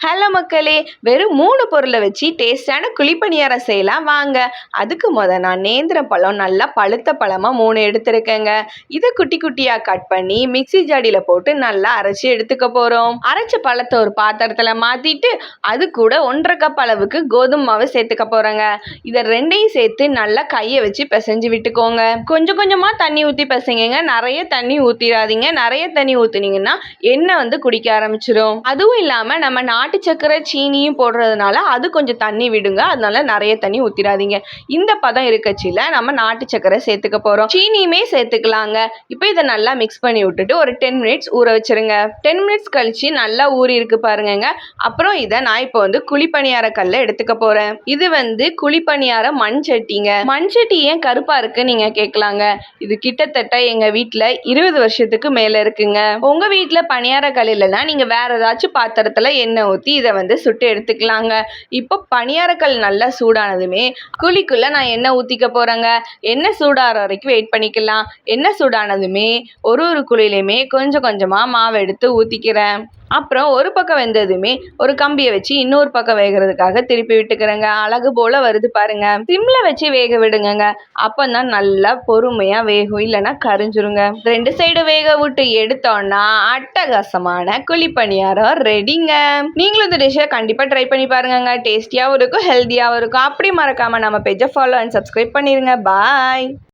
Hello மக்களே, வெறும் 3 பொருளை வச்சு டேஸ்டான குழிப்பணியாரம் செய்யலாம் வாங்க. அதுக்கு நான் நேந்திரம் பழம் நல்லா பழுத்த பழமாக 3 எடுத்துருக்கேங்க. இதை குட்டி குட்டியாக கட் பண்ணி மிக்சி ஜாடியில் போட்டு நல்லா அரைச்சி எடுத்துக்க போகிறோம். அரைச்ச பழத்தை ஒரு பாத்திரத்தில் மாற்றிட்டு அது கூட 1½ கப் அளவுக்கு கோதுமை மாவு சேர்த்துக்க போகிறேங்க. இதை ரெண்டையும் சேர்த்து நல்லா கையை வச்சு பிசைஞ்சு விட்டுக்கோங்க. கொஞ்சம் கொஞ்சமாக தண்ணி ஊற்றி பிசைங்க. நிறைய தண்ணி ஊற்றிடாதீங்க. நிறைய தண்ணி ஊற்றினீங்கன்னா எண்ணெய் குடிக்க ஆரம்பிச்சிடும். அதுவும் இல்லாமல் நம்ம நாட்டு சக்கரை சீனியும் போடுறதுனால அது கொஞ்சம் தண்ணி விடுங்க. அதனால நிறைய தண்ணி ஊற்றிடாதீங்க. இந்த பதம் இருக்கச்சில நம்ம நாட்டு சக்கரை சேர்த்துக்க போகிறோம். சீனியுமே சேர்த்துக்கலாங்க. இப்போ இதை நல்லா மிக்ஸ் பண்ணி விட்டுட்டு ஒரு 10 மினிட்ஸ் ஊற வச்சிருங்க. 10 மினிட்ஸ் கழிச்சு நல்லா ஊறி இருக்கு பாருங்க. அப்புறம் இதை நான் இப்போ குழிப்பணியார கல்ல எடுத்துக்க போறேன். இது குழிப்பணியார மண் சட்டிங்க. மண் சட்டி ஏன் கருப்பா இருக்கு நீங்க கேட்கலாங்க. இது கிட்டத்தட்ட எங்க வீட்டுல 20 வருஷத்துக்கு மேல இருக்குங்க. உங்க வீட்டுல பணியார கல் இல்லைன்னா நீங்க வேற ஏதாச்சும் பாத்திரத்துல எண்ணெய் ஊற்றி இதை சுட்டு எடுத்துக்கலாங்க. இப்போ பணியாரக்கல் நல்லா சூடானதுமே குழிக்குள்ள நான் எண்ணெய் ஊற்றிக்க போறேங்க. எண்ணெய் சூடாகிற வரைக்கும் வெயிட் பண்ணிக்கலாம். எண்ணெய் சூடானதுமே ஒரு குழியிலையுமே கொஞ்சம் கொஞ்சமாக மாவு எடுத்து ஊற்றிக்கிறேன். அப்புறம் ஒரு பக்கம் வெந்ததுமே ஒரு கம்பியை வச்சு இன்னொரு பக்கம் வேகிறதுக்காக திருப்பி விட்டுக்கிறேங்க. அழகு போல வருது பாருங்க. சிம்ல வச்சு வேக விடுங்க. அப்பதான் நல்லா பொறுமையா வேகும், இல்லைன்னா கரிஞ்சிருங்க. 2 சைடு வேக விட்டு எடுத்தோம்னா அட்டகாசமான குழிப்பணியாரம் ரெடிங்க. நீங்களும் இந்த டிஷ்ஷை கண்டிப்பா ட்ரை பண்ணி பாருங்க. டேஸ்டியாகவும் இருக்கும், ஹெல்த்தியாகவும் இருக்கும். அப்படி மறக்காம நம்ம பேஜை ஃபாலோ அண்ட் சப்ஸ்கிரைப் பண்ணிருங்க. பாய்.